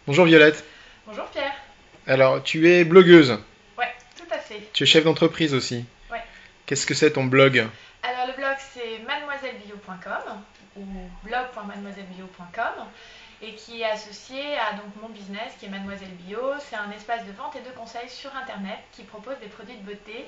Bonjour Violette. Bonjour Pierre. Alors, tu es blogueuse, Ouais, tout à fait. tu es chef d'entreprise aussi. Ouais. Qu'est-ce que c'est ton blog? Alors le blog c'est mademoisellebio.com ou blog.mademoisellebio.com et qui est associé à donc mon business qui est Mademoiselle Bio. C'est un espace de vente et de conseil sur internet qui propose des produits de beauté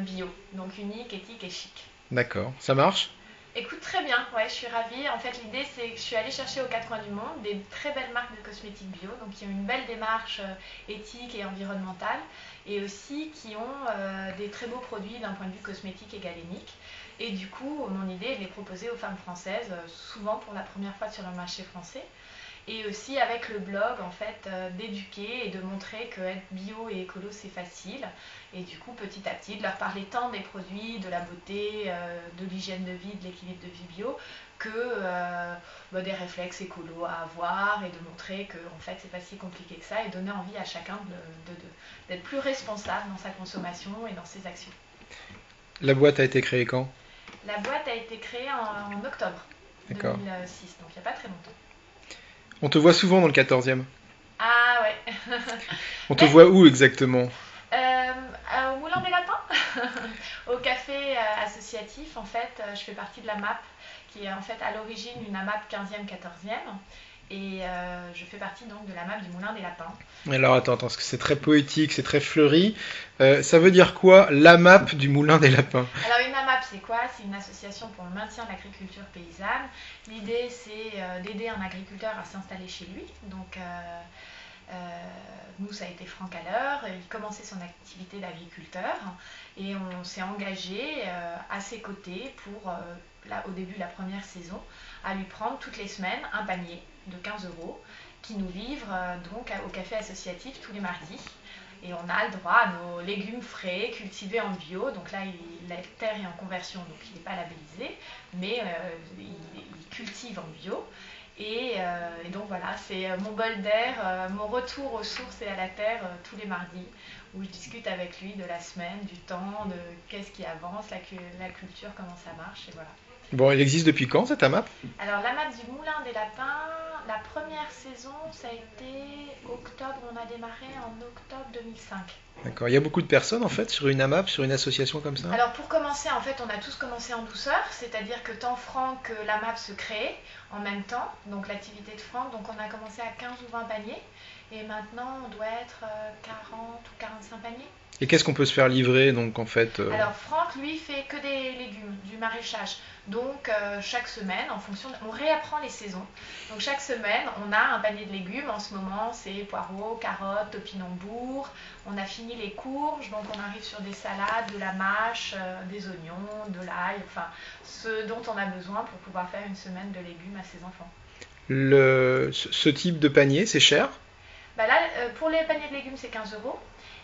bio, donc uniques, éthiques et chic. D'accord, ça marche? Écoute, très bien, ouais, je suis ravie. En fait, l'idée, c'est que je suis allée chercher aux quatre coins du monde des très belles marques de cosmétiques bio, donc qui ont une belle démarche éthique et environnementale, et aussi qui ont des très beaux produits d'un point de vue cosmétique et galénique. Et du coup, mon idée est de les proposer aux femmes françaises, souvent pour la première fois sur le marché français, et aussi avec le blog en fait d'éduquer et de montrer que être bio et écolo c'est facile et du coup petit à petit de leur parler tant des produits, de la beauté, de l'hygiène de vie, de l'équilibre de vie bio que des réflexes écolos à avoir et de montrer que en fait c'est pas si compliqué que ça et donner envie à chacun d'être plus responsable dans sa consommation et dans ses actions. La boîte a été créée quand? La boîte a été créée en octobre D'accord. 2006, donc il n'y a pas très longtemps. On te voit souvent dans le 14e. Ah ouais. On te Mais voit où exactement? au Moulin des Lapins, au café associatif, en fait, je fais partie de la MAP, qui est en fait à l'origine une AMAP 15e, 14e, et je fais partie donc de la MAP du Moulin des Lapins. Alors attends, parce que c'est très poétique, c'est très fleuri. Ça veut dire quoi, la map du Moulin des Lapins? Alors une AMAP, c'est quoi? C'est une association pour le maintien de l'agriculture paysanne. L'idée, c'est d'aider un agriculteur à s'installer chez lui. Donc nous, ça a été Franck Haller. Il commençait son activité d'agriculteur et on s'est engagé à ses côtés pour, au début de la première saison, à lui prendre toutes les semaines un panier de 15 euros qui nous livre donc au café associatif tous les mardis. Et on a le droit à nos légumes frais, cultivés en bio. Donc là, la terre est en conversion, donc il n'est pas labellisé, mais il cultive en bio. Et donc voilà, c'est mon bol d'air, mon retour aux sources et à la terre tous les mardis, où je discute avec lui de la semaine, du temps, de qu'est-ce qui avance, la culture, comment ça marche, et voilà. Bon, elle existe depuis quand cette AMAP? Alors la map du Moulin des Lapins, la première saison, ça a été octobre, on a démarré en octobre 2005. D'accord, il y a beaucoup de personnes en fait sur une AMAP, sur une association comme ça? Alors pour commencer, en fait, on a tous commencé en douceur, c'est-à-dire que tant Franck que la map se créent en même temps, donc l'activité de Franck, donc on a commencé à 15 ou 20 paniers, et maintenant on doit être 40 ou 45 paniers. Et qu'est-ce qu'on peut se faire livrer donc en fait Alors Franck, lui, fait que des légumes, du maraîchage. Donc chaque semaine, on réapprend les saisons. Donc chaque semaine, on a un panier de légumes. En ce moment, c'est poireaux, carottes, topinambour. On a fini les courges, donc on arrive sur des salades, de la mâche, des oignons, de l'ail, enfin ce dont on a besoin pour pouvoir faire une semaine de légumes à ses enfants. ce type de panier, c'est cher? Bah là, pour les paniers de légumes, c'est 15 euros.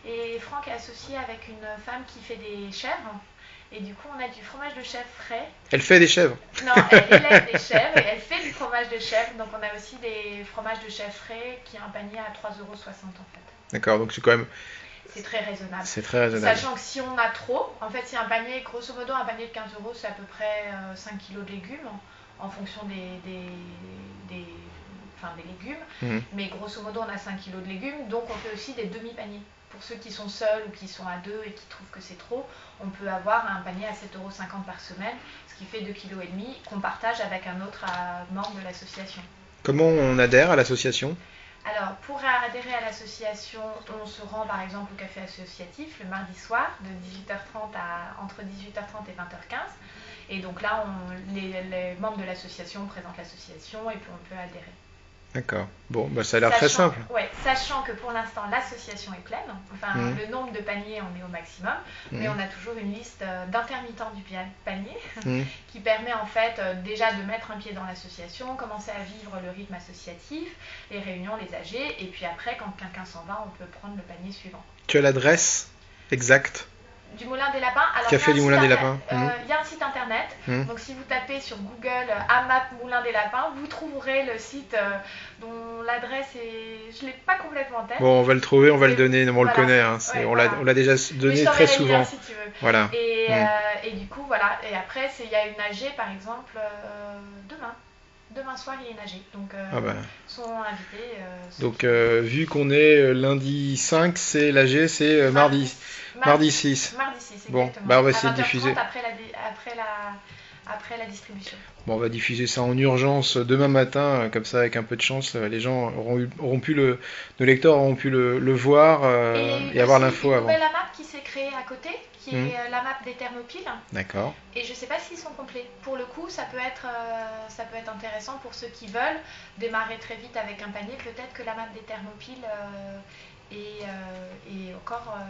Et Franck est associé avec une femme qui fait des chèvres. Et du coup, on a du fromage de chèvre frais. Elle fait des chèvres. Non, elle élève des chèvres et elle fait du fromage de chèvre. Donc, on a aussi des fromages de chèvre frais qui est un panier à 3,60 € en fait. D'accord, donc c'est quand même, C'est très raisonnable. c'est très raisonnable. Sachant que si on a trop, en fait, si un panier, grosso modo, un panier de 15 euros, c'est à peu près 5 kilos de légumes en fonction des, enfin, des légumes. Mhm. Mais grosso modo, on a 5 kilos de légumes, donc on fait aussi des demi-paniers. Pour ceux qui sont seuls ou qui sont à deux et qui trouvent que c'est trop, on peut avoir un panier à 7,50 € par semaine, ce qui fait 2,5 kg qu'on partage avec un autre membre de l'association. Comment on adhère à l'association? Alors, pour adhérer à l'association, on se rend par exemple au café associatif le mardi soir de 18h30 entre 18h30 et 20h15. Et donc là, les membres de l'association présentent l'association et puis on peut adhérer. D'accord. Bon, bah ça a l'air très simple. Sachant que pour l'instant l'association est pleine, enfin Mhm. le nombre de paniers on est au maximum, mais Mhm. on a toujours une liste d'intermittents du panier Mhm. qui permet en fait déjà de mettre un pied dans l'association, commencer à vivre le rythme associatif, les réunions, les AG, et puis après quand quelqu'un s'en va, on peut prendre le panier suivant. Tu as l'adresse exacte? Du Moulin des Lapins. Alors, Café du Moulin des Lapins. Mhm. y a un site internet. Mhm. Donc, si vous tapez sur Google AMAP Moulin des Lapins, vous trouverez le site dont l'adresse est. Je ne l'ai pas complètement en tête. Bon, on va le trouver, on va le Et donner, on le voilà. connaît, hein, Ouais, on voilà. l'a déjà Mais je donné très t'enverrai le lien souvent. si tu veux. Voilà. Et, Mhm. et du coup, voilà. Et après, il y a une AG, par exemple, demain. demain soir il est nager. Donc Ah bah. sont invités. Donc vu qu'on est lundi 5, c'est l'AG, c'est mardi 6. Mardi 6, Bon, exactement. bah on va À essayer de 20h30 diffuser. après la distribution. Bon, on va diffuser ça en urgence demain matin, comme ça, avec un peu de chance, les gens auront pu nos lecteurs auront pu le voir et avoir Aussi l'info une avant. nouvelle AMAP qui s'est créée à côté, qui Hmm, est l'AMAP des thermopiles. d'accord. Et je ne sais pas s'ils sont complets. Pour le coup, ça peut être intéressant pour ceux qui veulent démarrer très vite avec un panier. Peut-être que l'AMAP des thermopiles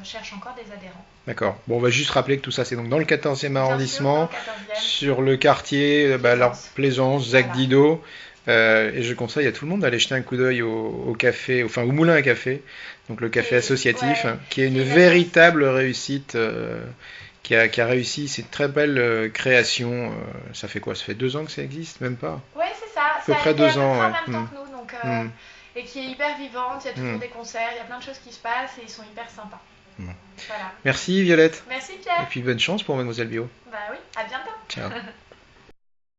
cherche encore des adhérents. D'accord. Bon, on va juste rappeler que tout ça, c'est donc dans le 14e Bien sûr, dans arrondissement, le 14e, sur le quartier, alors, Plaisance. Plaisance, Zac Voilà. Didot. Et je conseille à tout le monde d'aller jeter un coup d'œil au café, enfin au moulin à café, donc le café associatif, Ouais, hein, qui est qui une est une véritable réussite, qui a réussi. C'est une très belle création. Ça fait quoi? Ça fait 2 ans que ça existe, même pas? Ouais, c'est ça. peu Ça a près été à 2 peu ans, près en ouais. même temps que nous. Donc, Hmm. et qui est hyper vivante. Il y a toujours Hmm. des concerts, il y a plein de choses qui se passent et ils sont hyper sympas. Hmm. Voilà. Merci Violette. Merci Et Pierre. puis bonne chance pour Mademoiselle Bio. Bah oui, à bientôt. Ciao.